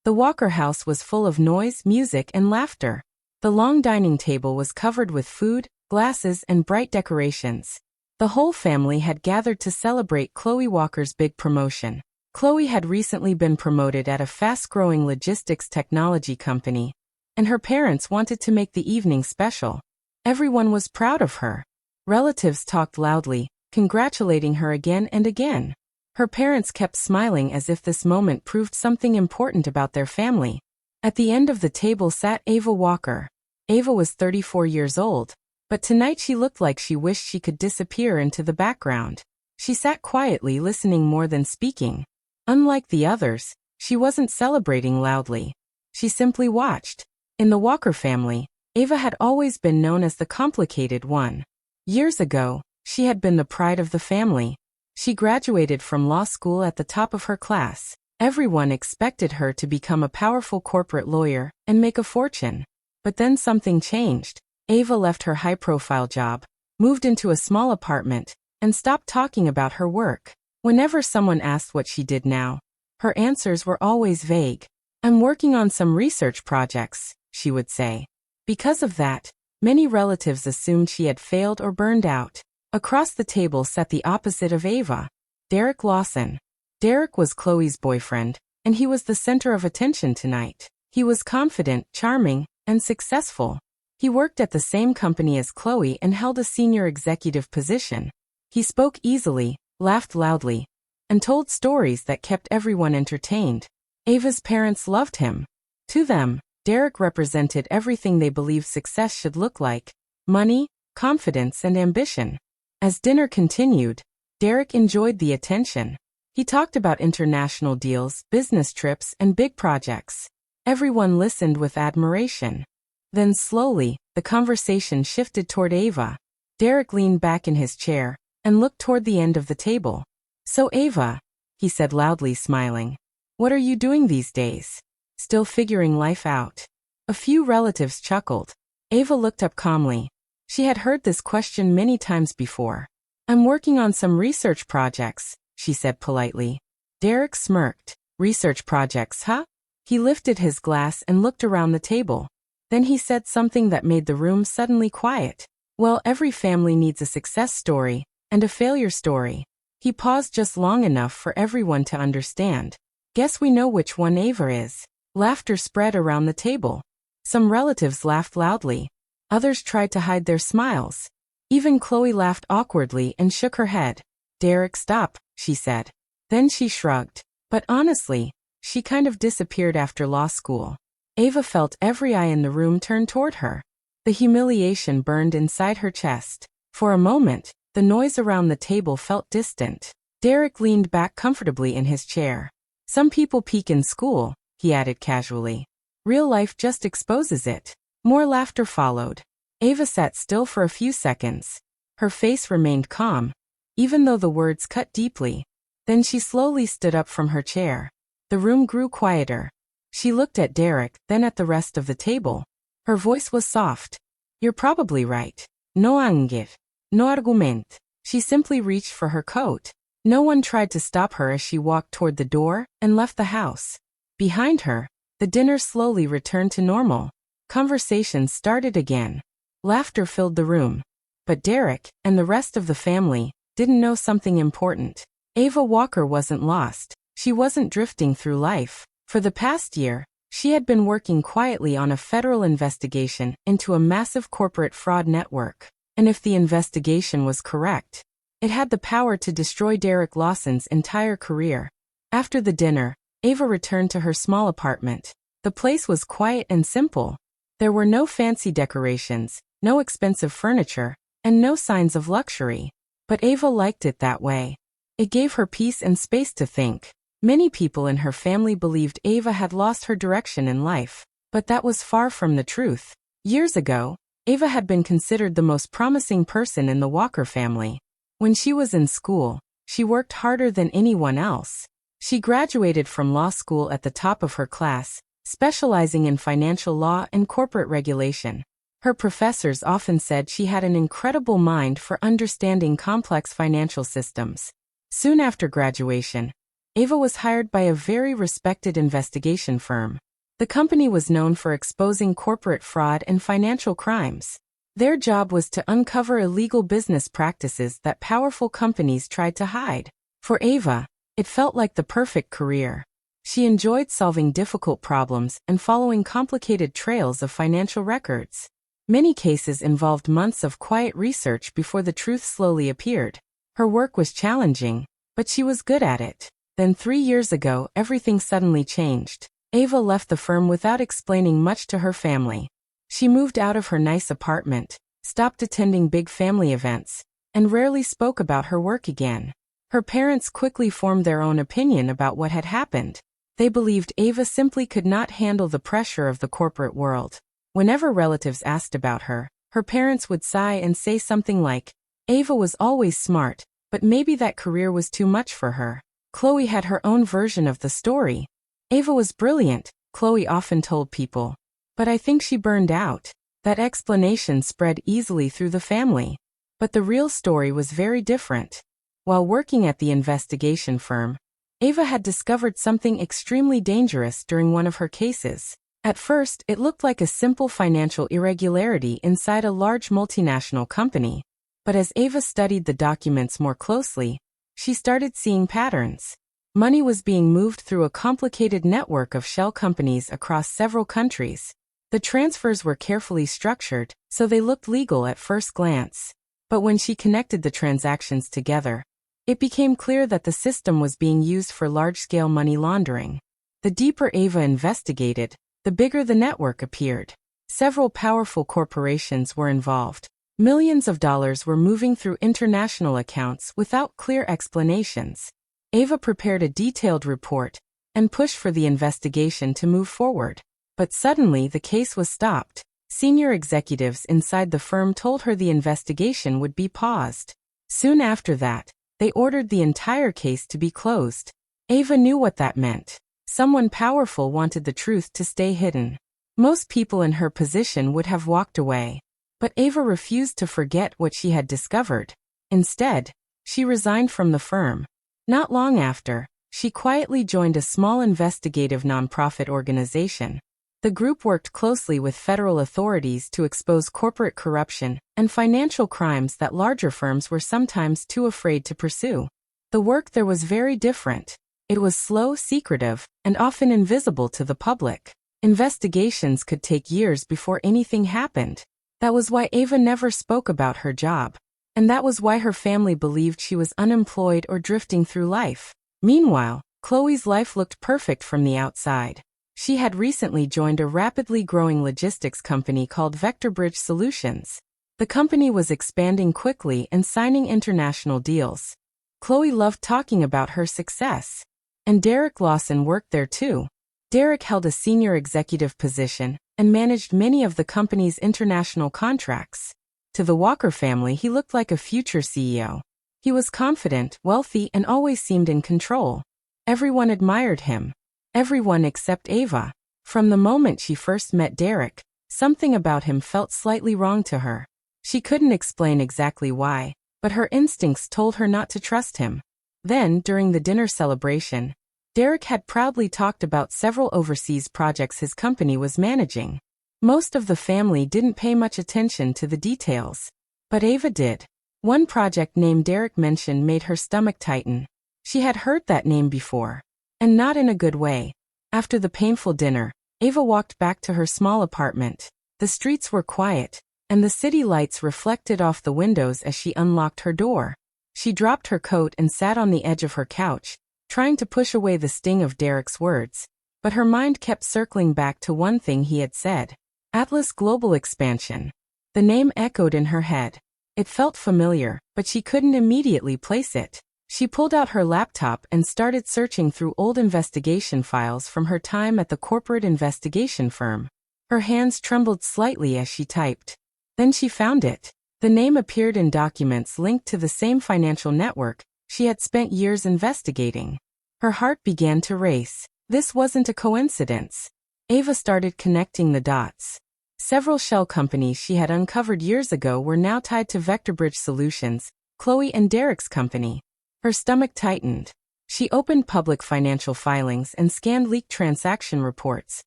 The Walker house was full of noise, music, and laughter. The long dining table was covered with food, glasses, and bright decorations. The whole family had gathered to celebrate Chloe Walker's big promotion. Chloe had recently been promoted at a fast-growing logistics technology company, and her parents wanted to make the evening special. Everyone was proud of her. Relatives talked loudly, congratulating her again and again. Her parents kept smiling as if this moment proved something important about their family. At the end of the table sat Ava Walker. Ava was 34 years old, but tonight she looked like she wished she could disappear into the background. She sat quietly, listening more than speaking. Unlike the others, she wasn't celebrating loudly. She simply watched. In the Walker family, Ava had always been known as the complicated one. Years ago, she had been the pride of the family. She graduated from law school at the top of her class. Everyone expected her to become a powerful corporate lawyer and make a fortune. But then something changed. Ava left her high-profile job, moved into a small apartment, and stopped talking about her work. Whenever someone asked what she did now, her answers were always vague. "I'm working on some research projects," she would say. Because of that, many relatives assumed she had failed or burned out. Across the table sat the opposite of Ava, Derek Lawson. Derek was Chloe's boyfriend, and he was the center of attention tonight. He was confident, charming, and successful. He worked at the same company as Chloe and held a senior executive position. He spoke easily, laughed loudly, and told stories that kept everyone entertained. Ava's parents loved him. To them, Derek represented everything they believed success should look like: money, confidence, and ambition. As dinner continued, Derek enjoyed the attention. He talked about international deals, business trips, and big projects. Everyone listened with admiration. Then slowly, the conversation shifted toward Ava. Derek leaned back in his chair and looked toward the end of the table. "So Ava," he said loudly, smiling, "what are you doing these days? Still figuring life out?" A few relatives chuckled. Ava looked up calmly. She had heard this question many times before. "I'm working on some research projects," she said politely. Derek smirked. "Research projects, huh?" He lifted his glass and looked around the table. Then he said something that made the room suddenly quiet. "Well, every family needs a success story and a failure story." He paused just long enough for everyone to understand. "Guess we know which one Ava is." Laughter spread around the table. Some relatives laughed loudly. Others tried to hide their smiles. Even Chloe laughed awkwardly and shook her head. "Derek, stop," she said. Then she shrugged. But honestly, she kind of disappeared after law school. Ava felt every eye in the room turn toward her. The humiliation burned inside her chest. For a moment, the noise around the table felt distant. Derek leaned back comfortably in his chair. "Some people peak in school," he added casually. "Real life just exposes it." More laughter followed. Ava sat still for a few seconds. Her face remained calm, even though the words cut deeply. Then she slowly stood up from her chair. The room grew quieter. She looked at Derek, then at the rest of the table. Her voice was soft. "You're probably right. No anger. No argument." She simply reached for her coat. No one tried to stop her as she walked toward the door and left the house. Behind her, the dinner slowly returned to normal. Conversation started again. Laughter filled the room. But Derek, and the rest of the family, didn't know something important. Ava Walker wasn't lost. She wasn't drifting through life. For the past year, she had been working quietly on a federal investigation into a massive corporate fraud network. And if the investigation was correct, it had the power to destroy Derek Lawson's entire career. After the dinner, Ava returned to her small apartment. The place was quiet and simple. There were no fancy decorations, no expensive furniture, and no signs of luxury. But Ava liked it that way. It gave her peace and space to think. Many people in her family believed Ava had lost her direction in life, but that was far from the truth. Years ago, Ava had been considered the most promising person in the Walker family. When she was in school, she worked harder than anyone else. She graduated from law school at the top of her class, specializing in financial law and corporate regulation. Her professors often said she had an incredible mind for understanding complex financial systems. Soon after graduation, Ava was hired by a very respected investigation firm. The company was known for exposing corporate fraud and financial crimes. Their job was to uncover illegal business practices that powerful companies tried to hide. For Ava, it felt like the perfect career. She enjoyed solving difficult problems and following complicated trails of financial records. Many cases involved months of quiet research before the truth slowly appeared. Her work was challenging, but she was good at it. Then 3 years ago, everything suddenly changed. Ava left the firm without explaining much to her family. She moved out of her nice apartment, stopped attending big family events, and rarely spoke about her work again. Her parents quickly formed their own opinion about what had happened. They believed Ava simply could not handle the pressure of the corporate world. Whenever relatives asked about her, her parents would sigh and say something like, "Ava was always smart, but maybe that career was too much for her." Chloe had her own version of the story. "Ava was brilliant," Chloe often told people. "But I think she burned out." That explanation spread easily through the family. But the real story was very different. While working at the investigation firm, Ava had discovered something extremely dangerous during one of her cases. At first, it looked like a simple financial irregularity inside a large multinational company. But as Ava studied the documents more closely, she started seeing patterns. Money was being moved through a complicated network of shell companies across several countries. The transfers were carefully structured, so they looked legal at first glance. But when she connected the transactions together, it became clear that the system was being used for large-scale money laundering. The deeper Ava investigated, the bigger the network appeared. Several powerful corporations were involved. Millions of dollars were moving through international accounts without clear explanations. Ava prepared a detailed report and pushed for the investigation to move forward. But suddenly the case was stopped. Senior executives inside the firm told her the investigation would be paused. Soon after that, they ordered the entire case to be closed. Ava knew what that meant. Someone powerful wanted the truth to stay hidden. Most people in her position would have walked away. But Ava refused to forget what she had discovered. Instead, she resigned from the firm. Not long after, she quietly joined a small investigative nonprofit organization. The group worked closely with federal authorities to expose corporate corruption and financial crimes that larger firms were sometimes too afraid to pursue. The work there was very different. It was slow, secretive, and often invisible to the public. Investigations could take years before anything happened. That was why Ava never spoke about her job. And that was why her family believed she was unemployed or drifting through life. Meanwhile, Chloe's life looked perfect from the outside. She had recently joined a rapidly growing logistics company called Bridge Solutions. The company was expanding quickly and signing international deals. Chloe loved talking about her success. And Derek Lawson worked there too. Derek held a senior executive position and managed many of the company's international contracts. To the Walker family, he looked like a future CEO. He was confident, wealthy, and always seemed in control. Everyone admired him. Everyone except Ava. From the moment she first met Derek, something about him felt slightly wrong to her. She couldn't explain exactly why, but her instincts told her not to trust him. Then, during the dinner celebration, Derek had proudly talked about several overseas projects his company was managing. Most of the family didn't pay much attention to the details, but Ava did. One project named Derek mentioned made her stomach tighten. She had heard that name before, and not in a good way. After the painful dinner, Ava walked back to her small apartment. The streets were quiet, and the city lights reflected off the windows as she unlocked her door. She dropped her coat and sat on the edge of her couch, trying to push away the sting of Derek's words. But her mind kept circling back to one thing he had said. Atlas Global Expansion. The name echoed in her head. It felt familiar, but she couldn't immediately place it. She pulled out her laptop and started searching through old investigation files from her time at the corporate investigation firm. Her hands trembled slightly as she typed. Then she found it. The name appeared in documents linked to the same financial network she had spent years investigating. Her heart began to race. This wasn't a coincidence. Ava started connecting the dots. Several shell companies she had uncovered years ago were now tied to Bridge Solutions, Chloe and Derek's company. Her stomach tightened. She opened public financial filings and scanned leaked transaction reports,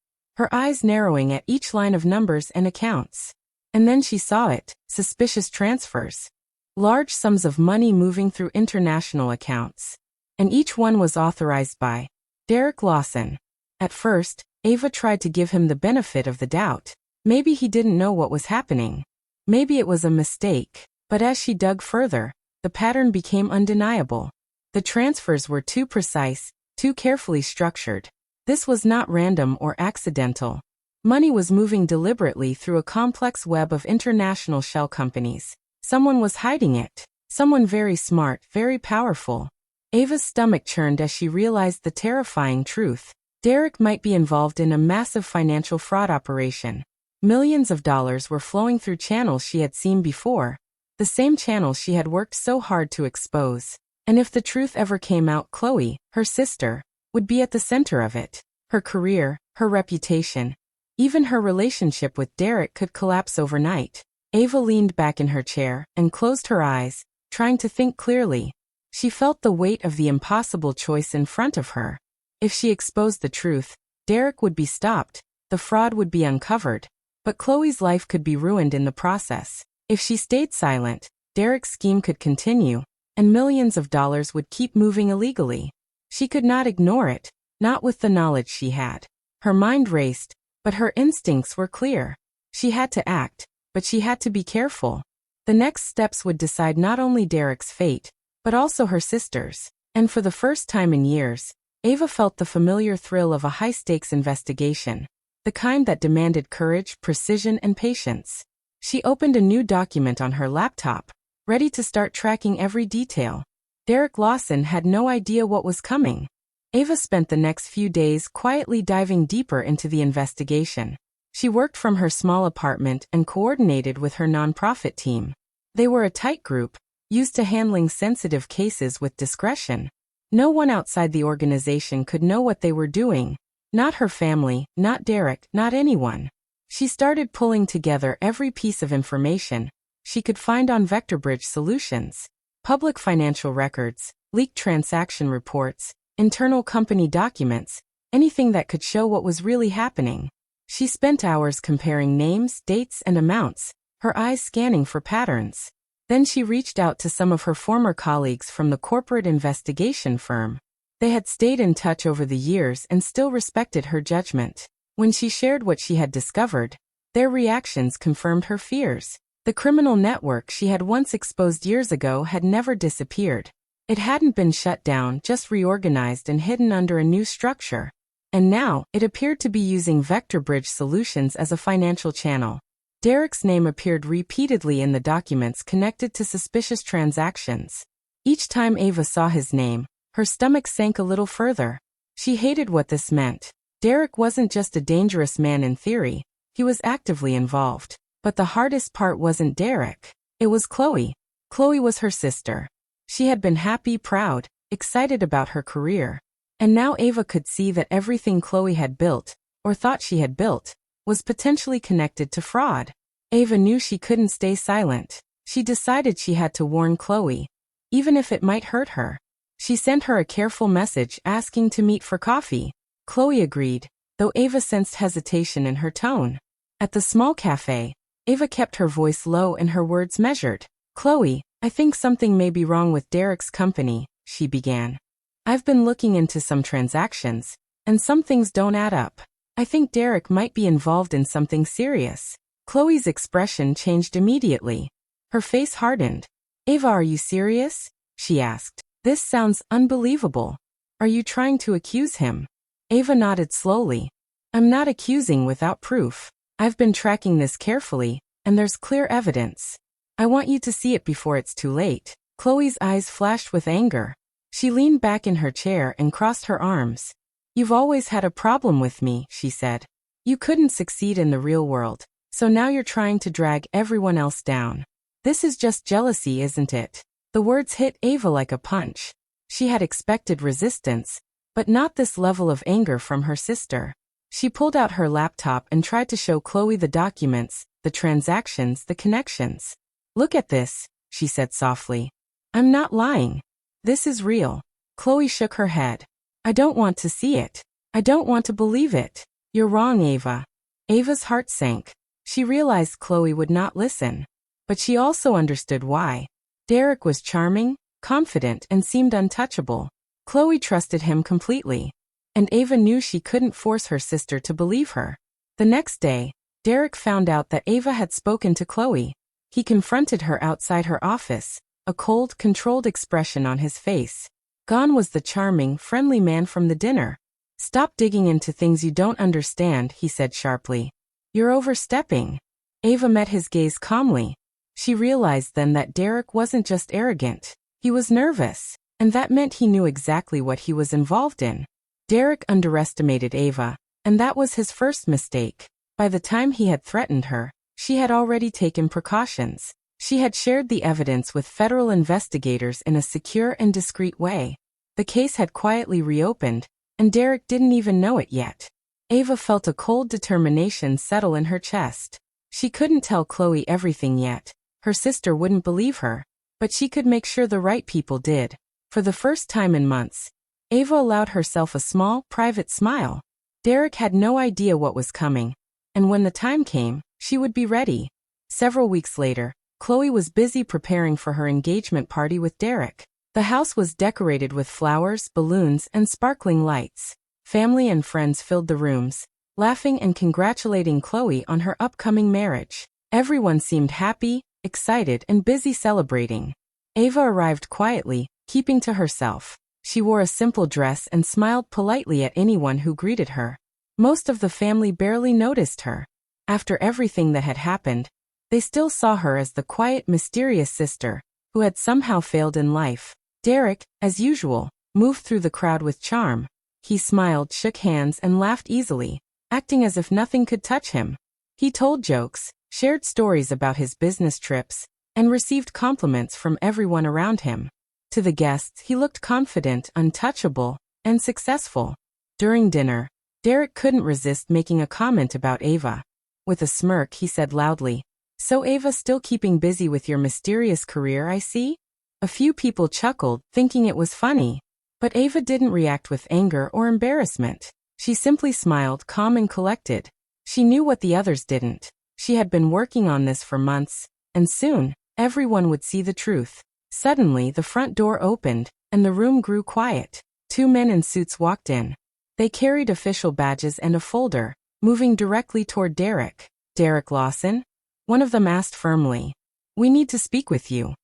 her eyes narrowing at each line of numbers and accounts. And then she saw it, suspicious transfers. Large sums of money moving through international accounts. And each one was authorized by Derek Lawson. At first, Ava tried to give him the benefit of the doubt. Maybe he didn't know what was happening. Maybe it was a mistake. But as she dug further, the pattern became undeniable. The transfers were too precise, too carefully structured. This was not random or accidental. Money was moving deliberately through a complex web of international shell companies. Someone was hiding it. Someone very smart, very powerful. Ava's stomach churned as she realized the terrifying truth. Derek might be involved in a massive financial fraud operation. Millions of dollars were flowing through channels she had seen before. The same channels she had worked so hard to expose. And if the truth ever came out, Chloe, her sister, would be at the center of it. Her career, her reputation, even her relationship with Derek could collapse overnight. Ava leaned back in her chair and closed her eyes, trying to think clearly. She felt the weight of the impossible choice in front of her. If she exposed the truth, Derek would be stopped, the fraud would be uncovered. But Chloe's life could be ruined in the process. If she stayed silent, Derek's scheme could continue, and millions of dollars would keep moving illegally. She could not ignore it, not with the knowledge she had. Her mind raced, but her instincts were clear. She had to act, but she had to be careful. The next steps would decide not only Derek's fate, but also her sister's. And for the first time in years, Ava felt the familiar thrill of a high-stakes investigation, the kind that demanded courage, precision, and patience. She opened a new document on her laptop, ready to start tracking every detail. Derek Lawson had no idea what was coming. Ava spent the next few days quietly diving deeper into the investigation. She worked from her small apartment and coordinated with her nonprofit team. They were a tight group, used to handling sensitive cases with discretion. No one outside the organization could know what they were doing. Not her family, not Derek, not anyone. She started pulling together every piece of information she could find on Vector Bridge Solutions. Public financial records, leaked transaction reports, internal company documents, anything that could show what was really happening. She spent hours comparing names, dates, and amounts, her eyes scanning for patterns. Then she reached out to some of her former colleagues from the corporate investigation firm. They had stayed in touch over the years and still respected her judgment. When she shared what she had discovered, their reactions confirmed her fears. The criminal network she had once exposed years ago had never disappeared. It hadn't been shut down, just reorganized and hidden under a new structure. And now, it appeared to be using Vector Bridge Solutions as a financial channel. Derek's name appeared repeatedly in the documents connected to suspicious transactions. Each time Ava saw his name, her stomach sank a little further. She hated what this meant. Derek wasn't just a dangerous man in theory, he was actively involved. But the hardest part wasn't Derek. It was Chloe. Chloe was her sister. She had been happy, proud, excited about her career. And now Ava could see that everything Chloe had built, or thought she had built, was potentially connected to fraud. Ava knew she couldn't stay silent. She decided she had to warn Chloe, even if it might hurt her. She sent her a careful message asking to meet for coffee. Chloe agreed, though Ava sensed hesitation in her tone. At the small cafe, Ava kept her voice low and her words measured. "Chloe, I think something may be wrong with Derek's company," she began. "I've been looking into some transactions, and some things don't add up. I think Derek might be involved in something serious." Chloe's expression changed immediately. Her face hardened. "Ava, are you serious?" she asked. "This sounds unbelievable. Are you trying to accuse him?" Ava nodded slowly. "I'm not accusing without proof. I've been tracking this carefully, and there's clear evidence. I want you to see it before it's too late." Chloe's eyes flashed with anger. She leaned back in her chair and crossed her arms. "You've always had a problem with me," she said. "You couldn't succeed in the real world, so now you're trying to drag everyone else down. This is just jealousy, isn't it?" The words hit Ava like a punch. She had expected resistance, but not this level of anger from her sister. She pulled out her laptop and tried to show Chloe the documents, the transactions, the connections. "Look at this," she said softly. "I'm not lying. This is real." Chloe shook her head. I don't want to see it. I don't want to believe it. You're wrong, Ava. Ava's heart sank. She realized Chloe would not listen. But she also understood why. Derek was charming, confident, and seemed untouchable. Chloe trusted him completely. And Ava knew she couldn't force her sister to believe her. The next day, Derek found out that Ava had spoken to Chloe. He confronted her outside her office, a cold, controlled expression on his face. Gone was the charming, friendly man from the dinner. Stop digging into things you don't understand, he said sharply. You're overstepping. Ava met his gaze calmly. She realized then that Derek wasn't just arrogant. He was nervous, and that meant he knew exactly what he was involved in. Derek underestimated Ava, and that was his first mistake. By the time he had threatened her, she had already taken precautions. She had shared the evidence with federal investigators in a secure and discreet way. The case had quietly reopened, and Derek didn't even know it yet. Ava felt a cold determination settle in her chest. She couldn't tell Chloe everything yet. Her sister wouldn't believe her, but she could make sure the right people did. For the first time in months, Ava allowed herself a small, private smile. Derek had no idea what was coming, and when the time came, she would be ready. Several weeks later, Chloe was busy preparing for her engagement party with Derek. The house was decorated with flowers, balloons, and sparkling lights. Family and friends filled the rooms, laughing and congratulating Chloe on her upcoming marriage. Everyone seemed happy, excited, and busy celebrating. Ava arrived quietly, keeping to herself. She wore a simple dress and smiled politely at anyone who greeted her. Most of the family barely noticed her. After everything that had happened, they still saw her as the quiet, mysterious sister who had somehow failed in life. Derek, as usual, moved through the crowd with charm. He smiled, shook hands, and laughed easily, acting as if nothing could touch him. He told jokes, shared stories about his business trips, and received compliments from everyone around him. To the guests, he looked confident, untouchable, and successful. During dinner, Derek couldn't resist making a comment about Ava. With a smirk, he said loudly, "So Ava's still keeping busy with your mysterious career, I see?" A few people chuckled, thinking it was funny. But Ava didn't react with anger or embarrassment. She simply smiled, calm and collected. She knew what the others didn't. She had been working on this for months, and soon, everyone would see the truth. Suddenly, the front door opened, and the room grew quiet. Two men in suits walked in. They carried official badges and a folder, moving directly toward Derek. "Derek Lawson?" One of them asked firmly. "We need to speak with you."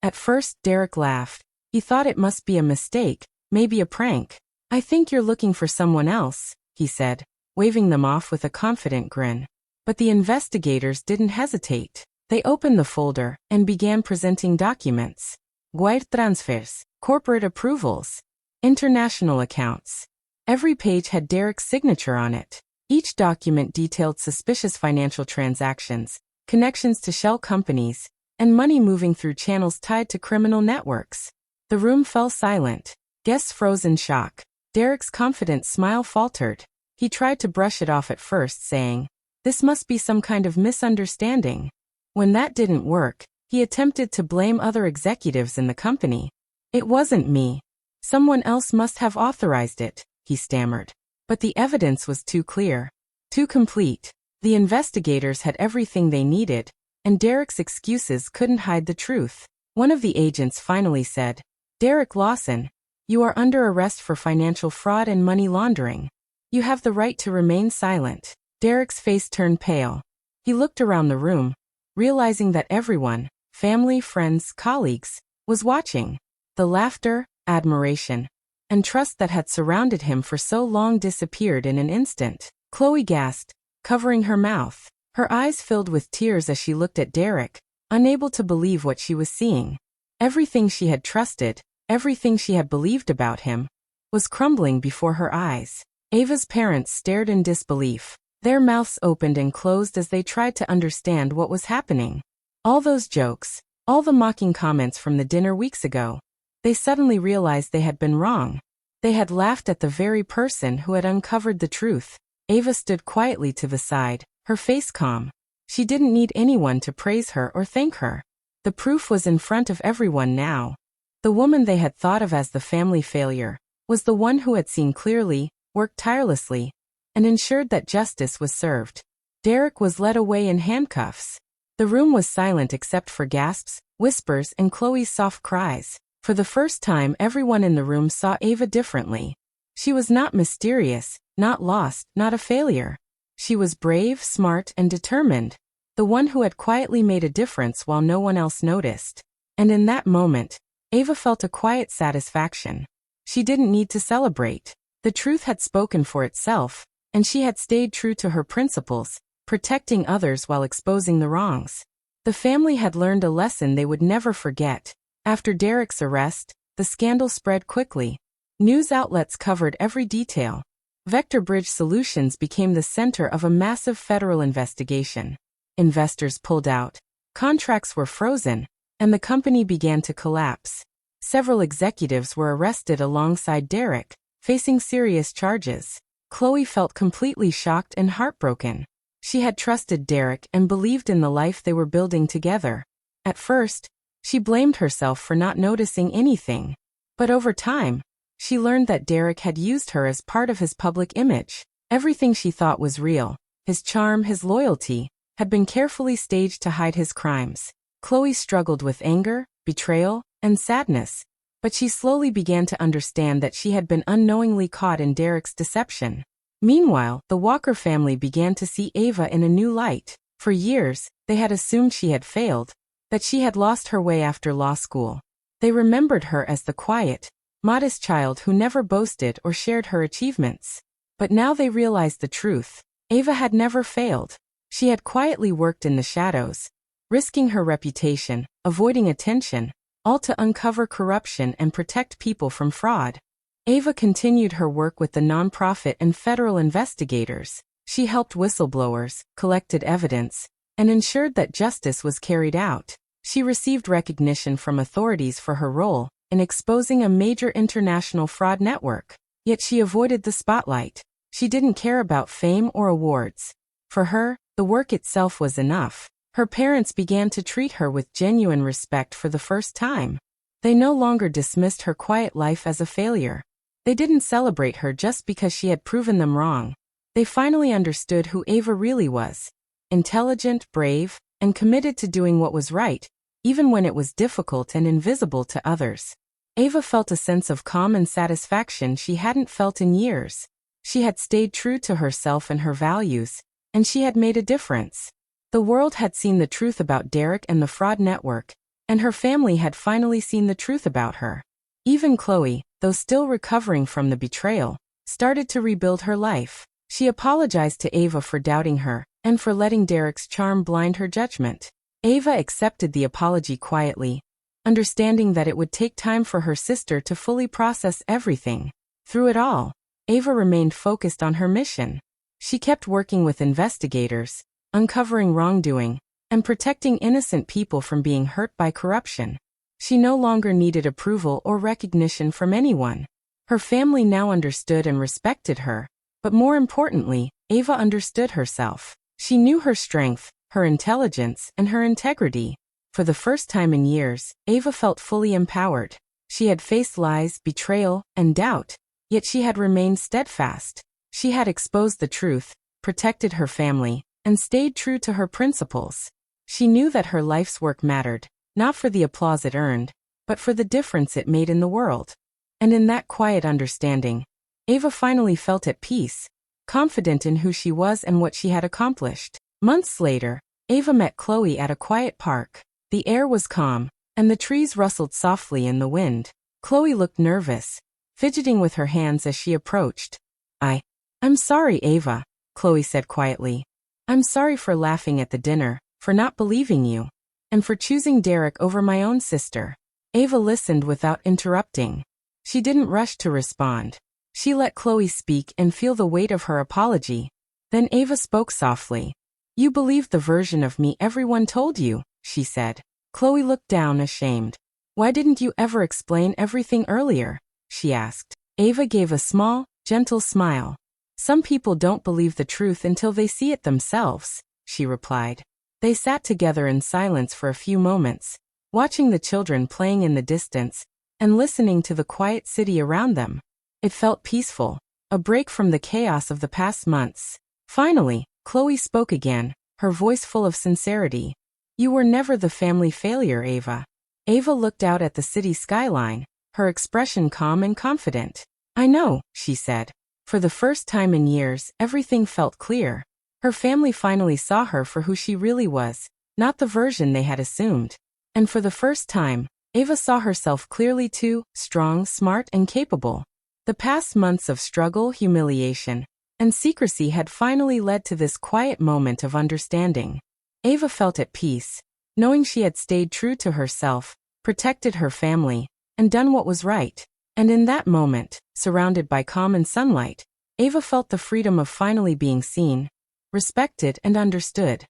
At first, Derek laughed. He thought it must be a mistake, maybe a prank. "I think you're looking for someone else," he said, waving them off with a confident grin. But the investigators didn't hesitate. They opened the folder and began presenting documents. Wire transfers, corporate approvals, international accounts. Every page had Derek's signature on it. Each document detailed suspicious financial transactions, connections to shell companies, and money moving through channels tied to criminal networks. The room fell silent. Guests froze in shock. Derek's confident smile faltered. He tried to brush it off at first, saying, "This must be some kind of misunderstanding." When that didn't work, he attempted to blame other executives in the company. "It wasn't me. Someone else must have authorized it," he stammered. But the evidence was too clear, too complete. The investigators had everything they needed, and Derek's excuses couldn't hide the truth. One of the agents finally said, "Derek Lawson, you are under arrest for financial fraud and money laundering. You have the right to remain silent." Derek's face turned pale. He looked around the room, realizing that everyone, family, friends, colleagues, was watching. The laughter, admiration, and trust that had surrounded him for so long disappeared in an instant. Chloe gasped, covering her mouth. Her eyes filled with tears as she looked at Derek, unable to believe what she was seeing. Everything she had trusted, everything she had believed about him, was crumbling before her eyes. Ava's parents stared in disbelief. Their mouths opened and closed as they tried to understand what was happening. All those jokes, all the mocking comments from the dinner weeks ago. They suddenly realized they had been wrong. They had laughed at the very person who had uncovered the truth. Ava stood quietly to the side, her face calm. She didn't need anyone to praise her or thank her. The proof was in front of everyone now. The woman they had thought of as the family failure was the one who had seen clearly, worked tirelessly, and ensured that justice was served. Derek was led away in handcuffs. The room was silent except for gasps, whispers, and Chloe's soft cries. For the first time, everyone in the room saw Ava differently. She was not mysterious, not lost, not a failure. She was brave, smart, and determined, the one who had quietly made a difference while no one else noticed. And in that moment, Ava felt a quiet satisfaction. She didn't need to celebrate. The truth had spoken for itself, and she had stayed true to her principles, protecting others while exposing the wrongs. The family had learned a lesson they would never forget. After Derek's arrest, the scandal spread quickly. News outlets covered every detail. Vector Bridge Solutions became the center of a massive federal investigation. Investors pulled out, contracts were frozen, and the company began to collapse. Several executives were arrested alongside Derek, facing serious charges. Chloe felt completely shocked and heartbroken. She had trusted Derek and believed in the life they were building together. At first, she blamed herself for not noticing anything. But over time, she learned that Derek had used her as part of his public image. Everything she thought was real, his charm, his loyalty, had been carefully staged to hide his crimes. Chloe struggled with anger, betrayal, and sadness, but she slowly began to understand that she had been unknowingly caught in Derek's deception. Meanwhile, the Walker family began to see Ava in a new light. For years, they had assumed she had failed, that she had lost her way after law school. They remembered her as the quiet, modest child who never boasted or shared her achievements. But now they realized the truth. Ava had never failed. She had quietly worked in the shadows, risking her reputation, avoiding attention, all to uncover corruption and protect people from fraud. Ava continued her work with the nonprofit and federal investigators. She helped whistleblowers, collected evidence, and ensured that justice was carried out. She received recognition from authorities for her role in exposing a major international fraud network. Yet she avoided the spotlight. She didn't care about fame or awards. For her, the work itself was enough. Her parents began to treat her with genuine respect for the first time. They no longer dismissed her quiet life as a failure. They didn't celebrate her just because she had proven them wrong. They finally understood who Ava really was. Intelligent, brave, and committed to doing what was right, even when it was difficult and invisible to others. Ava felt a sense of calm and satisfaction she hadn't felt in years. She had stayed true to herself and her values, and she had made a difference. The world had seen the truth about Derek and the fraud network, and her family had finally seen the truth about her. Even Chloe, though still recovering from the betrayal, started to rebuild her life. She apologized to Ava for doubting her, and for letting Derek's charm blind her judgment. Ava accepted the apology quietly, understanding that it would take time for her sister to fully process everything. Through it all, Ava remained focused on her mission. She kept working with investigators, uncovering wrongdoing, and protecting innocent people from being hurt by corruption. She no longer needed approval or recognition from anyone. Her family now understood and respected her, but more importantly, Ava understood herself. She knew her strength, her intelligence, and her integrity. For the first time in years, Ava felt fully empowered. She had faced lies, betrayal, and doubt, yet she had remained steadfast. She had exposed the truth, protected her family, and stayed true to her principles. She knew that her life's work mattered, not for the applause it earned, but for the difference it made in the world. And in that quiet understanding, Ava finally felt at peace, confident in who she was and what she had accomplished. Months later, Ava met Chloe at a quiet park. The air was calm, and the trees rustled softly in the wind. Chloe looked nervous, fidgeting with her hands as she approached. I'm sorry, Ava, Chloe said quietly. I'm sorry for laughing at the dinner, for not believing you, and for choosing Derek over my own sister. Ava listened without interrupting. She didn't rush to respond. She let Chloe speak and feel the weight of her apology. Then Ava spoke softly. You believed the version of me everyone told you, she said. Chloe looked down, ashamed. Why didn't you ever explain everything earlier? She asked. Ava gave a small, gentle smile. Some people don't believe the truth until they see it themselves, she replied. They sat together in silence for a few moments, watching the children playing in the distance, and listening to the quiet city around them. It felt peaceful, a break from the chaos of the past months. Finally, Chloe spoke again, her voice full of sincerity. "You were never the family failure, Ava." Ava looked out at the city skyline, her expression calm and confident. "I know," she said. For the first time in years, everything felt clear. Her family finally saw her for who she really was, not the version they had assumed. And for the first time, Ava saw herself clearly too, strong, smart, and capable. The past months of struggle, humiliation, and secrecy had finally led to this quiet moment of understanding. Ava felt at peace, knowing she had stayed true to herself, protected her family, and done what was right. And in that moment, surrounded by calm and sunlight, Ava felt the freedom of finally being seen, respected, and understood.